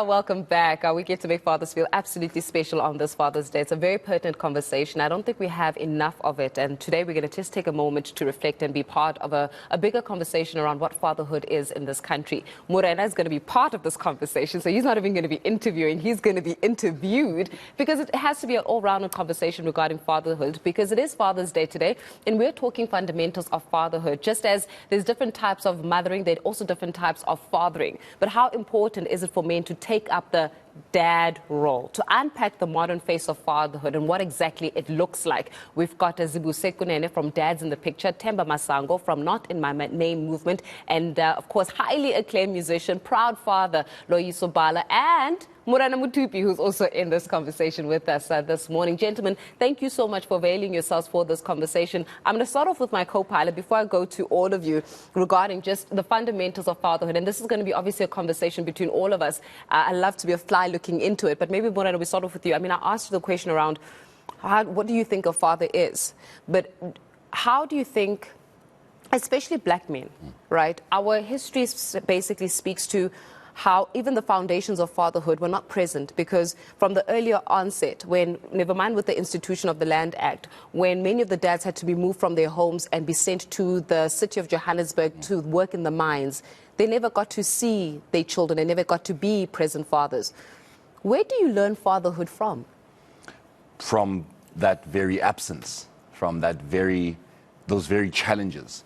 Welcome back. We get to make fathers feel absolutely special on this Father's Day. It's a very pertinent conversation. I don't think we have enough of it. And today we're going to just take a moment to reflect and be part of a bigger conversation around what fatherhood is in this country. Morena is going to be part of this conversation. So he's not even going to be interviewing. He's going to be interviewed because it has to be an all-rounded conversation regarding fatherhood because it is Father's Day today. And we're talking fundamentals of fatherhood. Just as there's different types of mothering, there are also different types of fathering. But how important is it for men to take up the dad role, to unpack the modern face of fatherhood and what exactly it looks like? We've got Zibuse Kunene from Dads in the Picture, Themba Masango from Not In My Name movement, and of course, highly acclaimed musician, proud father, Loyiso Bala, and Morena Mothupi, who's also in this conversation with us this morning. Gentlemen, thank you so much for availing yourselves for this conversation. I'm going to start off with my co-pilot before I go to all of you regarding just the fundamentals of fatherhood. And this is going to be obviously a conversation between all of us. I love to be a fly looking into it, but maybe Morena, we start off with you. I mean, I asked you the question around what do you think a father is, but how do you think, especially black men, right? Our history basically speaks to how even the foundations of fatherhood were not present because from the earlier onset, when, never mind with the institution of the Land Act, when many of the dads had to be moved from their homes and be sent to the city of Johannesburg to work in the mines, they never got to see their children, they never got to be present fathers. Where do you learn fatherhood from? From that very absence, from those very challenges.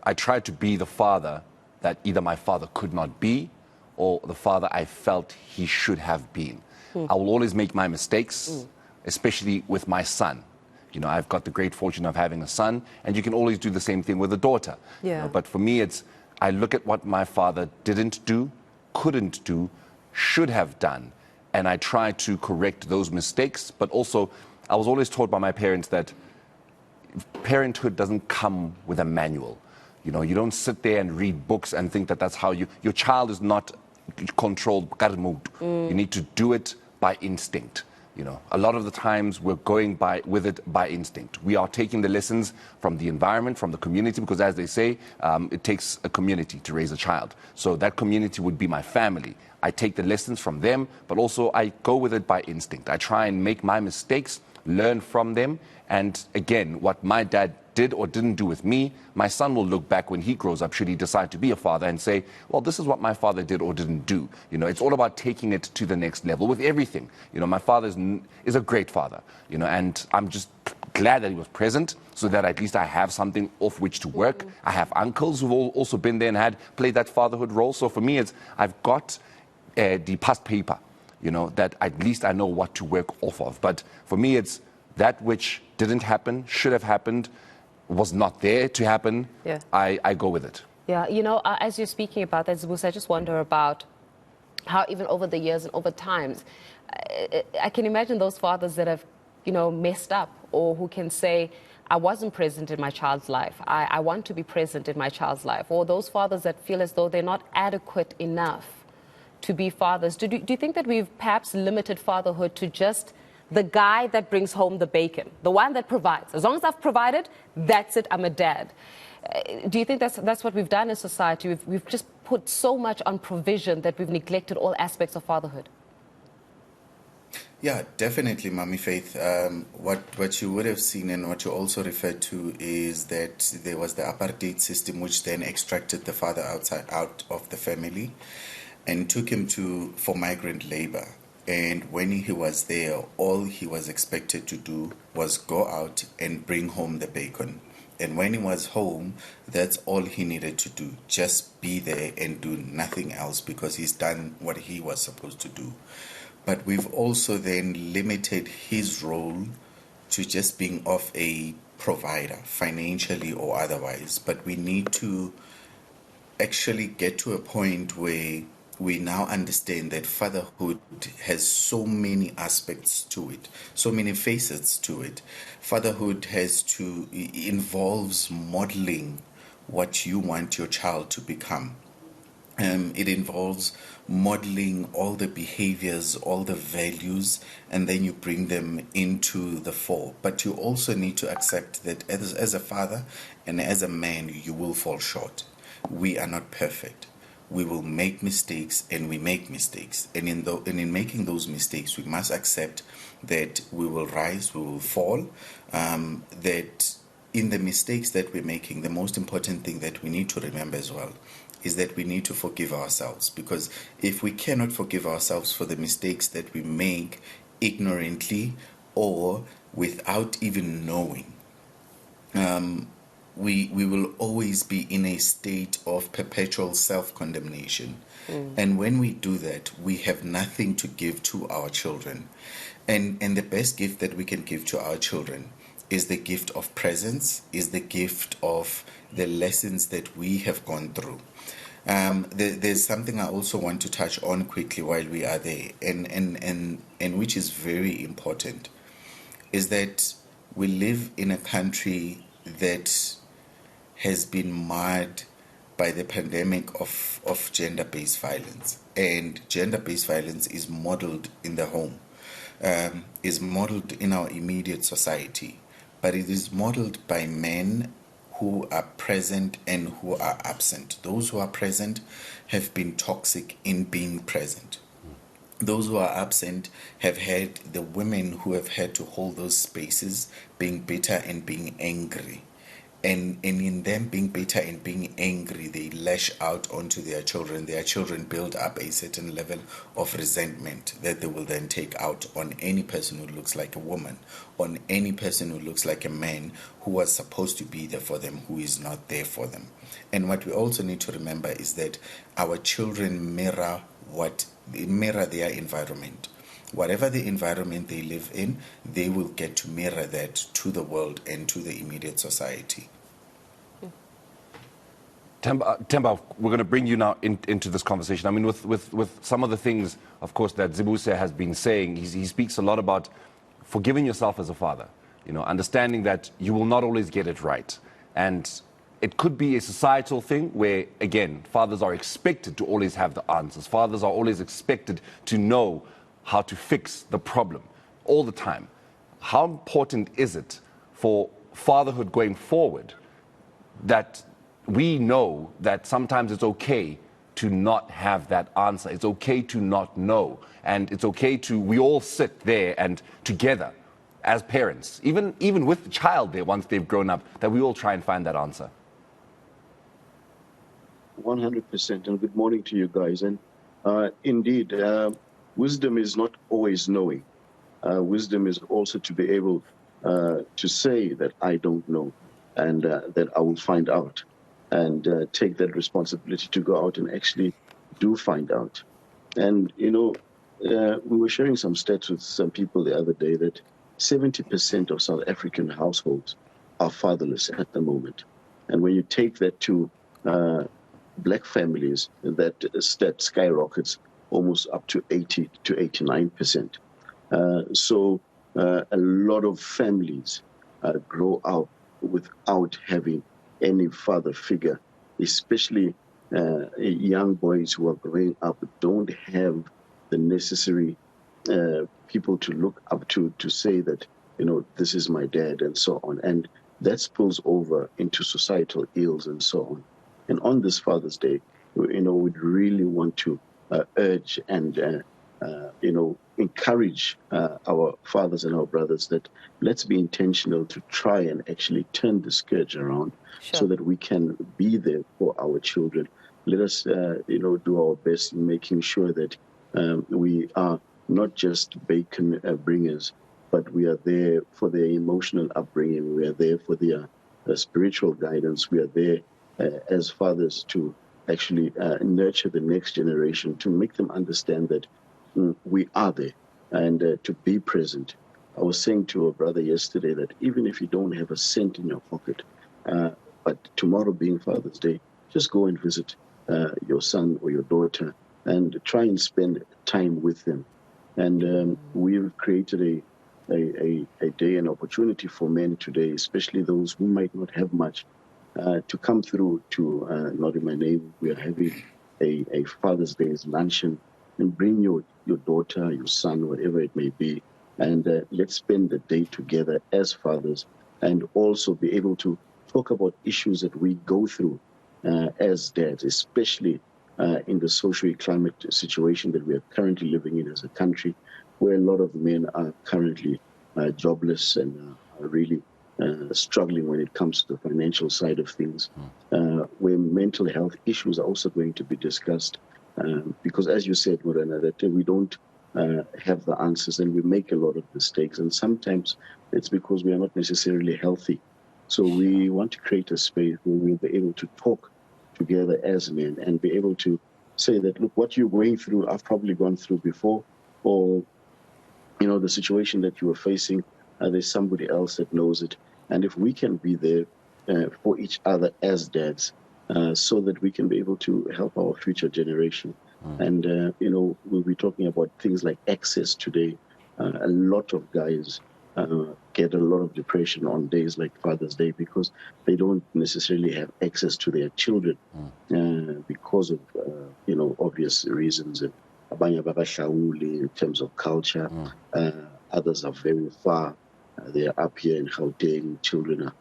I tried to be the father that either my father could not be or the father I felt he should have been. I will always make my mistakes, especially with my son. You know, I've got the great fortune of having a son, and you can always do the same thing with a daughter. Yeah. You know, but for me, I look at what my father didn't do, couldn't do, should have done, and I try to correct those mistakes. But also, I was always taught by my parents that parenthood doesn't come with a manual. You know, you don't sit there and read books and think that that's how your child is not controlled. You need to do it by instinct. You know, a lot of the times we're going with it by instinct. We are taking the lessons from the environment, from the community, because as they say, it takes a community to raise a child. So that community would be my family. I take the lessons from them, but also I go with it by instinct. I try and make my mistakes, learn from them. And again, what my dad did or didn't do with me, my son will look back when he grows up, should he decide to be a father, and say, well, this is what my father did or didn't do. You know, it's all about taking it to the next level with everything. You know, my father is a great father, you know, and I'm just glad that he was present so that at least I have something off which to work. I have uncles who've also been there and played that fatherhood role. So for me, I've got the past paper, you know, that at least I know what to work off of. But for me, it's that which didn't happen, should have happened, was not there to happen. Yeah. I go with it. Yeah, you know, as you're speaking about that, Zibuse, I just wonder about how even over the years and over times, I can imagine those fathers that have, you know, messed up or who can say, I wasn't present in my child's life. I want to be present in my child's life. Or those fathers that feel as though they're not adequate enough to be fathers. Do you think that we've perhaps limited fatherhood to just the guy that brings home the bacon, the one that provides? As long as I've provided, that's it, I'm a dad. Do you think that's what we've done in society? We've just put so much on provision that we've neglected all aspects of fatherhood? Yeah, definitely, Mami Faith. What you would have seen and what you also referred to is that there was the apartheid system which then extracted the father out of the family and took him for migrant labor. And when he was there, all he was expected to do was go out and bring home the bacon. And when he was home, that's all he needed to do. Just be there and do nothing else because he's done what he was supposed to do. But we've also then limited his role to just being of a provider, financially or otherwise. But we need to actually get to a point where we now understand that fatherhood has so many aspects to it, so many facets to it. Fatherhood involves modeling what you want your child to become. It involves modeling all the behaviors, all the values, and then you bring them into the fore. But you also need to accept that as a father and as a man, you will fall short. We are not perfect. we will make mistakes, and we make mistakes. And in making those mistakes, we must accept that we will rise, we will fall, that in the mistakes that we're making, the most important thing that we need to remember as well is that we need to forgive ourselves. Because if we cannot forgive ourselves for the mistakes that we make ignorantly or without even knowing, we will always be in a state of perpetual self-condemnation. And when we do that, we have nothing to give to our children. And the best gift that we can give to our children is the gift of presence, is the gift of the lessons that we have gone through. There's something I also want to touch on quickly while we are there, and which is very important, is that we live in a country that has been marred by the pandemic of gender-based violence. And gender-based violence is modeled in the home, is modeled in our immediate society, but it is modeled by men who are present and who are absent. Those who are present have been toxic in being present. Those who are absent have had the women who have had to hold those spaces being bitter and being angry. And in them being bitter and being angry, they lash out onto their children. Their children build up a certain level of resentment that they will then take out on any person who looks like a woman, on any person who looks like a man who was supposed to be there for them, who is not there for them. And what we also need to remember is that our children mirror their environment. Whatever the environment they live in, they will get to mirror that to the world and to the immediate society. Themba, we're going to bring you now into this conversation. I mean, with some of the things, of course, that Zibuse has been saying, he speaks a lot about forgiving yourself as a father, understanding that you will not always get it right. And it could be a societal thing where, again, fathers are expected to always have the answers. Fathers are always expected to know how to fix the problem all the time. How important is it for fatherhood going forward that we know that sometimes it's okay to not have that answer? It's okay to not know. And it's okay we all sit there and together as parents, even with the child there once they've grown up, that we all try and find that answer. 100%. And good morning to you guys. And indeed, wisdom is not always knowing. Wisdom is also to be able to say that I don't know, and that I will find out, and take that responsibility to go out and actually do find out. And, we were sharing some stats with some people the other day that 70% of South African households are fatherless at the moment. And when you take that to black families, that stat skyrockets almost up to 80 to 89%. So a lot of families grow up without having any father figure, especially young boys who are growing up don't have the necessary people to look up to say that, this is my dad and so on. And that spills over into societal ills and so on. And on this Father's Day, we'd really want to urge and, encourage our fathers and our brothers that let's be intentional to try and actually turn the scourge around. Sure. So that we can be there for our children. Let us, do our best in making sure that we are not just bacon bringers, but we are there for their emotional upbringing. We are there for their spiritual guidance. We are there as fathers to actually nurture the next generation, to make them understand that we are there and to be present. I was saying to a brother yesterday that even if you don't have a cent in your pocket, but tomorrow being Father's Day, just go and visit your son or your daughter and try and spend time with them. And we've created a day, an opportunity for men today, especially those who might not have much, to come through to Not In My Name. We are having a Father's Day's luncheon, and bring your daughter, your son, whatever it may be, and let's spend the day together as fathers, and also be able to talk about issues that we go through as dads, especially in the socio-climate situation that we are currently living in as a country, where a lot of men are currently jobless and are really struggling when it comes to the financial side of things, where mental health issues are also going to be discussed. Because as you said, Morena, that we don't have the answers and we make a lot of mistakes. And sometimes it's because we are not necessarily healthy. So we want to create a space where we'll be able to talk together as men and be able to say that, look, what you're going through, I've probably gone through before, or, you know, the situation that you are facing, there's somebody else that knows it. And if we can be there for each other as dads, so that we can be able to help our future generation. And, you know, we'll be talking about things like access today. A lot of guys get a lot of depression on days like Father's Day because they don't necessarily have access to their children because of, you know, obvious reasons. Abanye babashawuli in terms of culture. Others are very far. They are up here in Gauteng. Children are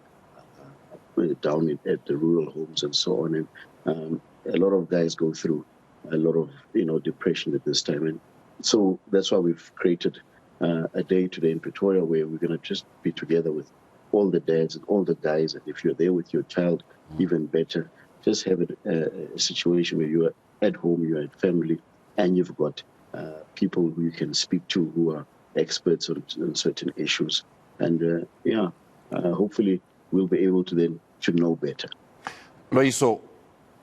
down at the rural homes and so on. And a lot of guys go through a lot of, you know, depression at this time. And so that's why we've created a day today in Pretoria where we're going to just be together with all the dads and all the guys. And if you're there with your child, even better. Just have a situation where you are at home, you are at family, and you've got people who you can speak to who are experts on certain issues. And hopefully we'll be able to then to know better. Loyiso,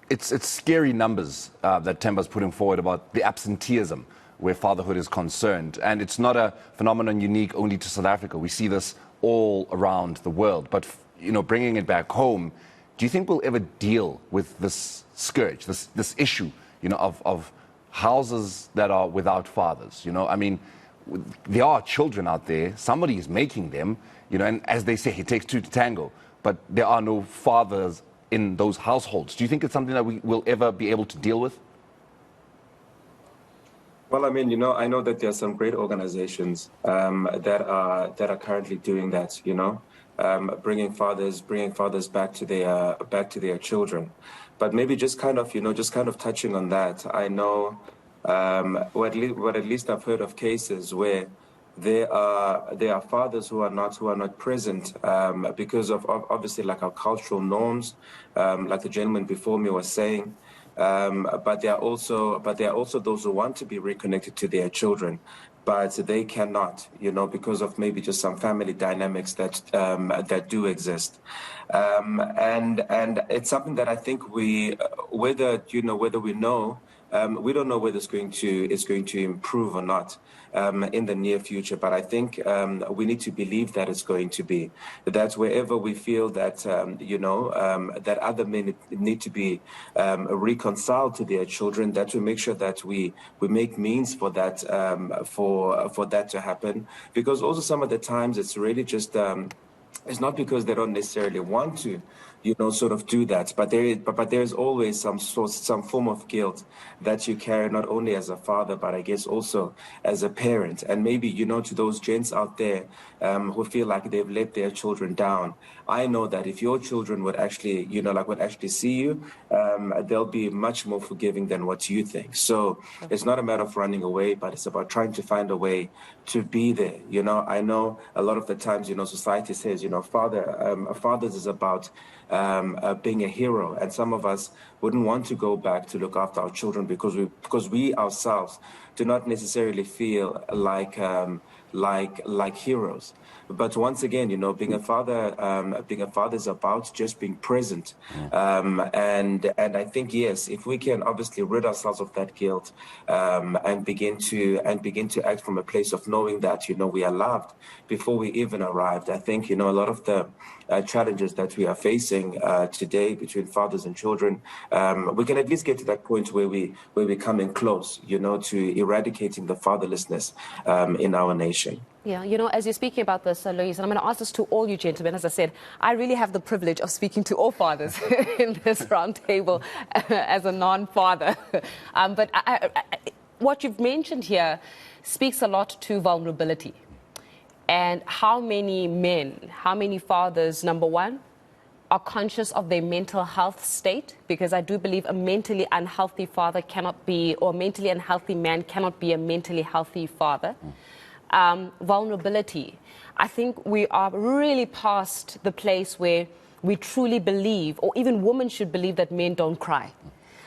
it's scary numbers that Themba's putting forward about the absenteeism where fatherhood is concerned. And it's not a phenomenon unique only to South Africa. We see this all around the world. But, you know, bringing it back home, do you think we'll ever deal with this scourge, this issue, you know, of houses that are without fathers? You know, I mean, there are children out there. Somebody is making them, you know, and as they say, it takes two to tango. But there are no fathers in those households. Do you think it's something that we will ever be able to deal with? Well, I mean, you know, I know that there are some great organizations that are currently doing that. You know, bringing fathers back to their children. But maybe just kind of touching on that. I know, what at least I've heard of cases where there are fathers who are not present because of obviously like our cultural norms, like the gentleman before me was saying. But there are also those who want to be reconnected to their children, but they cannot, you know, because of maybe just some family dynamics that do exist. And it's something that I think whether we know. We don't know whether it's going to improve or not in the near future, but I think we need to believe that it's going to be. That wherever we feel that that other men need to be reconciled to their children, that we make sure that we make means for that for that to happen. Because also some of the times it's really just. It's not because they don't necessarily want to, you know, sort of do that, but there is always some form of guilt that you carry, not only as a father, but I guess also as a parent. And maybe, you know, to those gents out there who feel like they've let their children down, I know that if your children would actually, you know, would actually see you, they'll be much more forgiving than what you think. So it's not a matter of running away, but it's about trying to find a way to be there. You know, I know a lot of the times, you know, society says, you know, fathers is about being a hero, and some of us wouldn't want to go back to look after our children because we ourselves do not necessarily feel like heroes. But once again, you know, being a father is about just being present. And I think, yes, if we can obviously rid ourselves of that guilt and begin to act from a place of knowing that, you know, we are loved before we even arrived. I think, you know, a lot of the challenges that we are facing today between fathers and children, we can at least get to that point where we're coming close, you know, to eradicating the fatherlessness in our nation. Yeah, you know, as you're speaking about this, Loyiso, and I'm going to ask this to all you gentlemen. As I said, I really have the privilege of speaking to all fathers in this round table as a non-father. But what you've mentioned here speaks a lot to vulnerability. And how many men, how many fathers, number one, are conscious of their mental health state, because I do believe a mentally unhealthy father cannot be, or a mentally unhealthy man cannot be a mentally healthy father. Vulnerability. I think we are really past the place where we truly believe, or even women should believe, that men don't cry.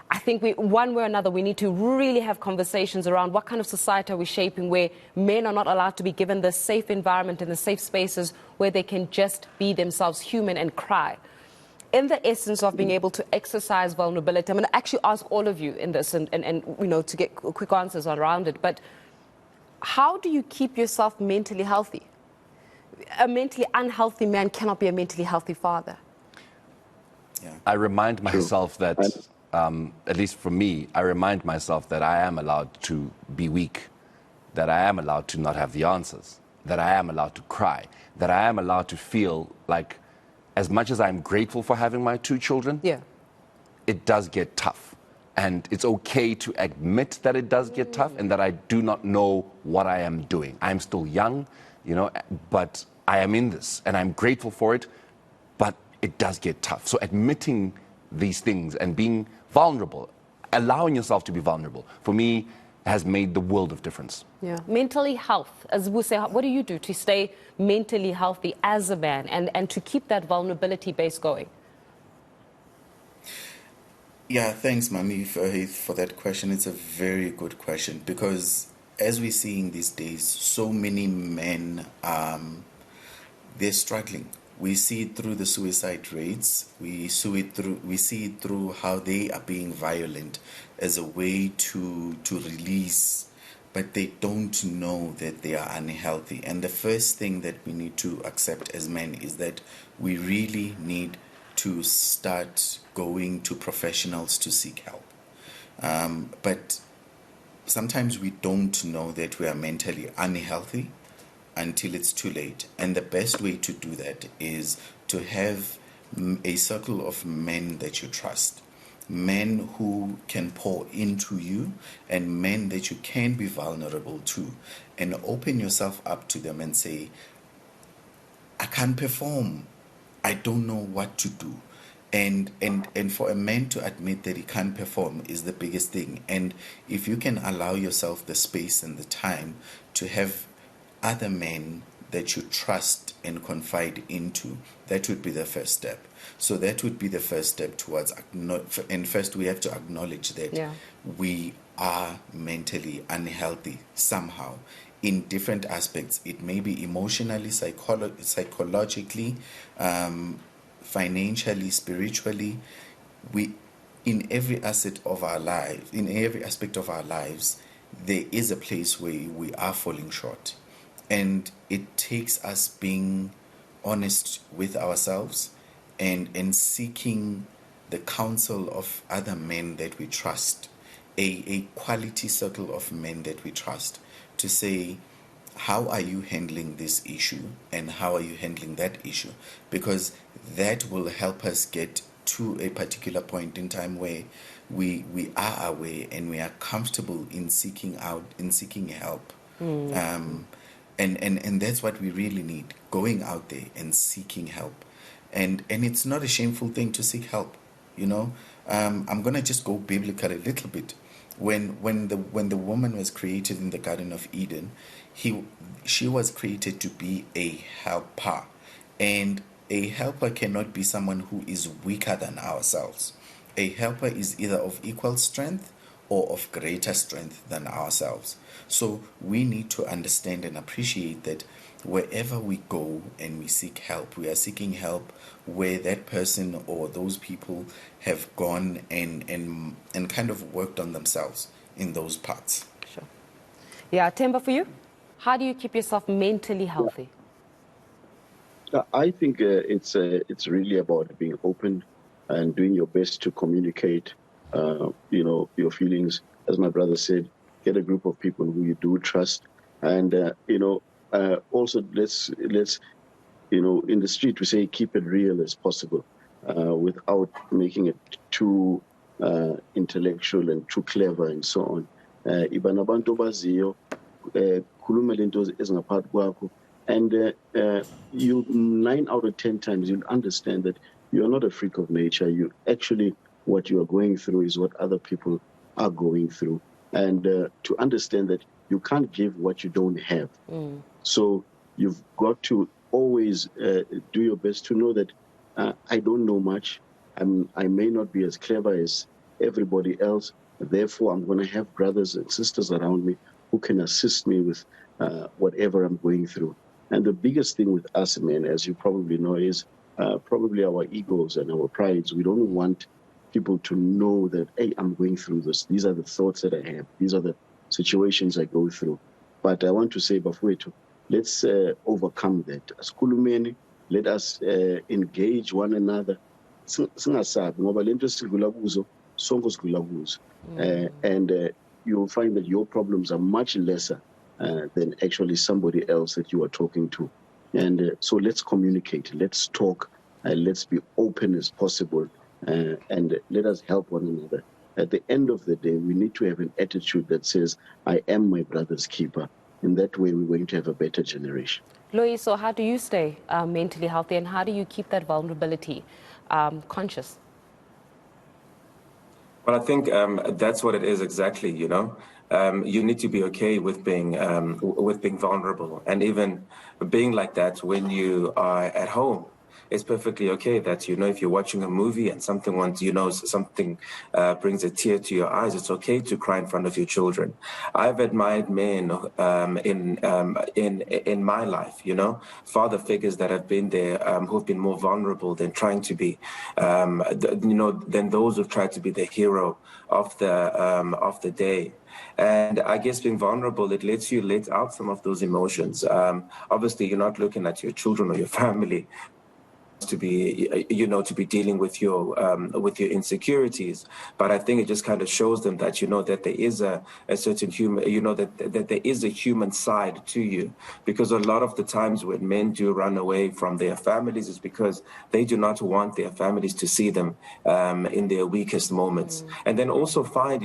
I think one way or another, we need to really have conversations around what kind of society are we shaping, where men are not allowed to be given the safe environment and the safe spaces where they can just be themselves, human, and cry. In the essence of being able to exercise vulnerability, I'm going to actually ask all of you in this, and to get quick answers around it. But how do you keep yourself mentally healthy? A mentally unhealthy man cannot be a mentally healthy father. Yeah. I remind myself that, at least for me, I remind myself that I am allowed to be weak, that I am allowed to not have the answers, that I am allowed to cry, that I am allowed to feel like, as much as I'm grateful for having my 2 children, it does get tough. And it's okay to admit that it does get tough and that I do not know what I am doing. I'm still young, but I am in this and I'm grateful for it, but it does get tough. So admitting these things and being vulnerable, allowing yourself to be vulnerable, for me, has made the world of difference. Yeah. Mentally health, as Zibuse, what do you do to stay mentally healthy as a man and to keep that vulnerability base going? Yeah, thanks, Mami, for that question. It's a very good question, because as we're seeing these days, so many men, they're struggling. We see it through the suicide rates. We see it through how they are being violent as a way to release, but they don't know that they are unhealthy. And the first thing that we need to accept as men is that we really need to start going to professionals to seek help. But sometimes we don't know that we are mentally unhealthy until it's too late. And the best way to do that is to have a circle of men that you trust, men who can pour into you, and men that you can be vulnerable to, and open yourself up to them and say, I can't perform, I don't know what to do. And for a man to admit that he can't perform is the biggest thing. And if you can allow yourself the space and the time to have other men that you trust and confide into, that would be the first step. So that would be the first step towards, and first we have to acknowledge that we are mentally unhealthy somehow in different aspects. It may be emotionally, psychologically, financially, spiritually. In every aspect of our lives, there is a place where we are falling short. And it takes us being honest with ourselves and seeking the counsel of other men that we trust, a quality circle of men that we trust, to say, how are you handling this issue and how are you handling that issue? Because that will help us get to a particular point in time where we are aware and we are comfortable in seeking help. And that's what we really need, going out there and seeking help. And it's not a shameful thing to seek help, I'm going to just go biblical a little bit. When the woman was created in the Garden of Eden, she was created to be a helper. And a helper cannot be someone who is weaker than ourselves. A helper is either of equal strength or of greater strength than ourselves. So we need to understand and appreciate that wherever we go and we seek help, we are seeking help where that person or those people have gone and kind of worked on themselves in those parts. Sure. Yeah, Themba, for you, how do you keep yourself mentally healthy? I think it's really about being open and doing your best to communicate, your feelings. As my brother said, get a group of people who you do trust, and also let's in the street we say keep it real as possible, without making it too intellectual and too clever and so on. Iba nabantu abaziyo, khuluma lento ezingaphakathi kwakho. And you 9 out of 10 times you'll understand that you're not a freak of nature. You actually, what you are going through is what other people are going through. And to understand that you can't give what you don't have. So you've got to always do your best to know that I don't know much. I may not be as clever as everybody else. Therefore, I'm going to have brothers and sisters around me who can assist me with whatever I'm going through. And the biggest thing with us men, as you probably know, is probably our egos and our prides. We don't want people to know that, hey, I'm going through this. These are the thoughts that I have. These are the situations I go through. But I want to say, Bafwetu, let's overcome that. As Kulumeni, let us engage one another. Singasabi ngoba lento esidlula kuzo sonke sidlula kuzo. And you'll find that your problems are much lesser than actually somebody else that you are talking to. And so let's communicate, let's talk, let's be open as possible, and let us help one another. At the end of the day, we need to have an attitude that says, I am my brother's keeper. In that way, we're going to have a better generation. Loyiso, how do you stay mentally healthy, and how do you keep that vulnerability conscious? Well, I think that's what it is exactly. You know, you need to be okay with being vulnerable, and even being like that when you are at home. It's perfectly okay that, you know, if you're watching a movie and something brings a tear to your eyes, it's okay to cry in front of your children. I've admired men in my life, you know, father figures that have been there, who've been more vulnerable than trying to be, than those who've tried to be the hero of the day. And I guess being vulnerable, it lets you let out some of those emotions. Obviously, you're not looking at your children or your family to be dealing with your insecurities, but I think it just kind of shows them that, you know, that there is a certain human, you know, that there is a human side to you, because a lot of the times when men do run away from their families is because they do not want their families to see them in their weakest moments. And then also find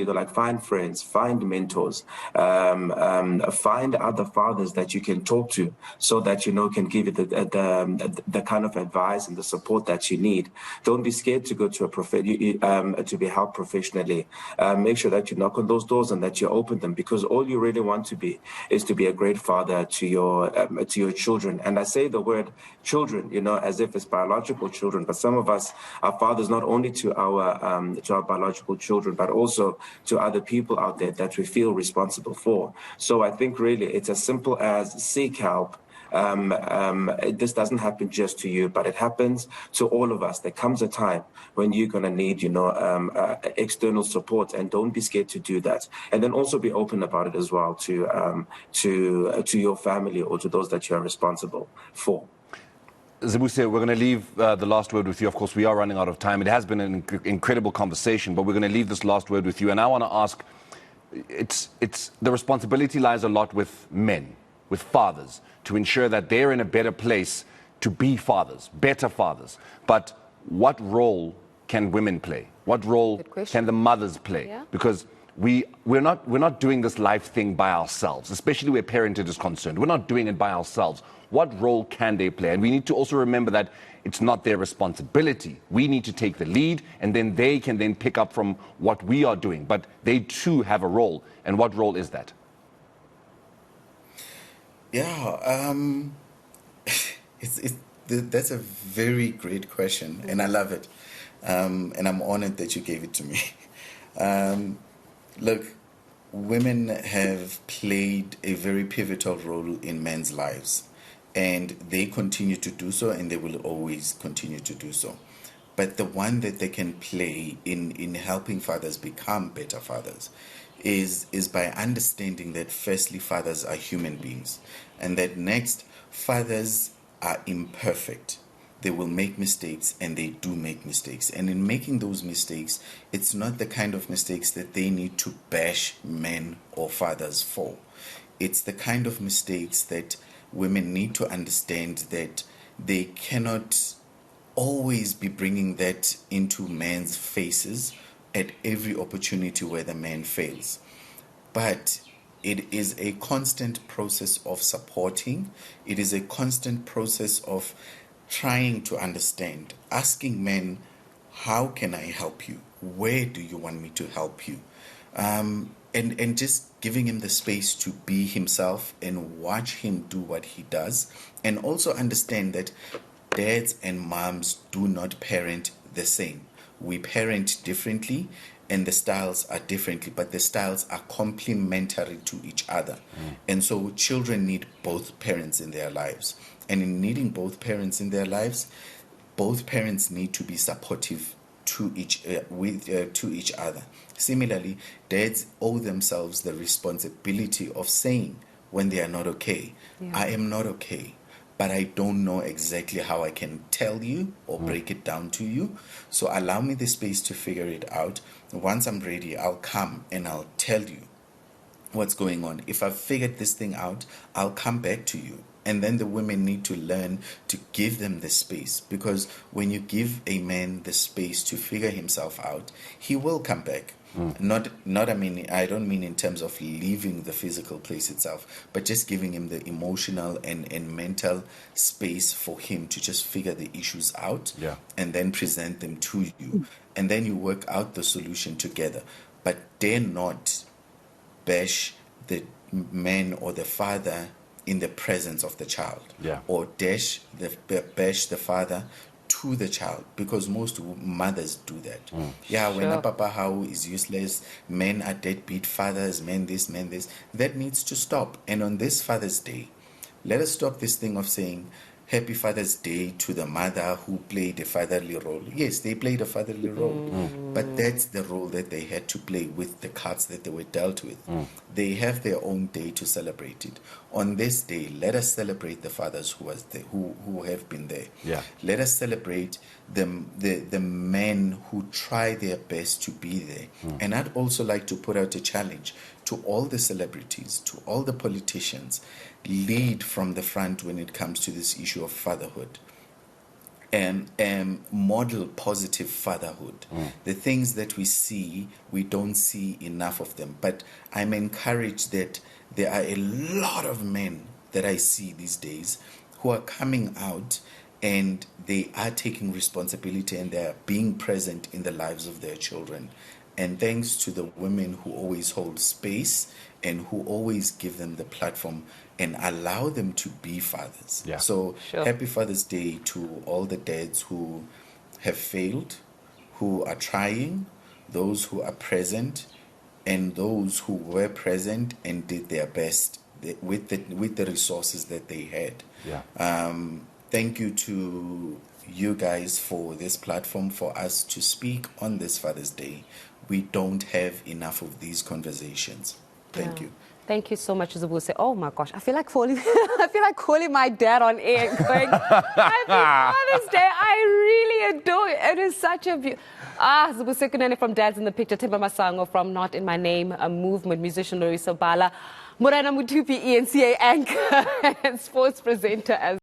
friends, find mentors, find other fathers that you can talk to, so that, you know, can give you the kind of advice and the support that you need. Don't be scared to go to to be helped professionally. Make sure that you knock on those doors and that you open them, because all you really want to be is to be a great father to your children. And I say the word children, you know, as if it's biological children, but some of us are fathers not only to our biological children, but also to other people out there that we feel responsible for. So I think really it's as simple as seek help. This doesn't happen just to you, but it happens to all of us. There comes a time when you're going to need, you know, external support, and don't be scared to do that. And then also be open about it as well to your family or to those that you are responsible for. Zibuse, we're going to leave the last word with you. Of course, we are running out of time. It has been an incredible conversation, but we're going to leave this last word with you. And I want to ask, the responsibility lies a lot with men, with fathers, to ensure that they're in a better place to be fathers, better fathers. But what role can women play? What role can the mothers play? Yeah. Because we're not doing this life thing by ourselves, especially where parenthood is concerned. We're not doing it by ourselves. What role can they play? And we need to also remember that it's not their responsibility. We need to take the lead, and then they can then pick up from what we are doing. But they too have a role. And what role is that? Yeah, that's a very great question, and I love it, and I'm honored that you gave it to me. Look, women have played a very pivotal role in men's lives, and they continue to do so, and they will always continue to do so. But the one that they can play in helping fathers become better fathers is by understanding that firstly, fathers are human beings, and that next, fathers are imperfect. They will make mistakes, and they do make mistakes. And in making those mistakes, it's not the kind of mistakes that they need to bash men or fathers for. It's the kind of mistakes that women need to understand that they cannot always be bringing that into men's faces at every opportunity where the man fails. But it is a constant process of supporting. It is a constant process of trying to understand, asking men, how can I help you? Where do you want me to help you? And just giving him the space to be himself and watch him do what he does. And also understand that dads and moms do not parent the same. We parent differently and the styles are differently, but the styles are complementary to each other. And so children need both parents in their lives. And in needing both parents in their lives, both parents need to be supportive to each other. Similarly, dads owe themselves the responsibility of saying when they are not okay, I am not okay, but I don't know exactly how I can tell you or break it down to you. So allow me the space to figure it out. Once I'm ready, I'll come and I'll tell you what's going on. If I've figured this thing out, I'll come back to you. And then the women need to learn to give them the space, because when you give a man the space to figure himself out, he will come back. I don't mean in terms of leaving the physical place itself, but just giving him the emotional and mental space for him to just figure the issues out and then present them to you. And then you work out the solution together. But dare not bash the man or the father in the presence of the child, or bash the father to the child, because most mothers do that. When Papa how is useless, men are deadbeat fathers, men this, that needs to stop. And on this Father's Day, let us stop this thing of saying Happy Father's Day to the mother who played a fatherly role. Yes, they played a fatherly role, but that's the role that they had to play with the cards that they were dealt with. They have their own day to celebrate it. On this day, let us celebrate the fathers who was there, who have been there. Let us celebrate the men who try their best to be there. And I'd also like to put out a challenge to all the celebrities, to all the politicians. Lead from the front when it comes to this issue of fatherhood, and model positive fatherhood. The things that we see, we don't see enough of them, but I'm encouraged that there are a lot of men that I see these days who are coming out and they are taking responsibility and they are being present in the lives of their children. And thanks to the women who always hold space and who always give them the platform and allow them to be fathers. So Happy Father's Day to all the dads who have failed, who are trying, those who are present, and those who were present and did their best with the resources that they had. Thank you to you guys for this platform, for us to speak on this Father's Day. We don't have enough of these conversations. Thank you. Thank you so much, Zibuse. Oh my gosh, I feel like calling my dad on air, going, Happy Father's Day. I really adore it. It is such a Zibuse Kunene from Dads in the Picture, Themba Masango from Not in My Name, a movement, musician Loyiso Bala, Morena Mothupi, ENCA anchor and sports presenter as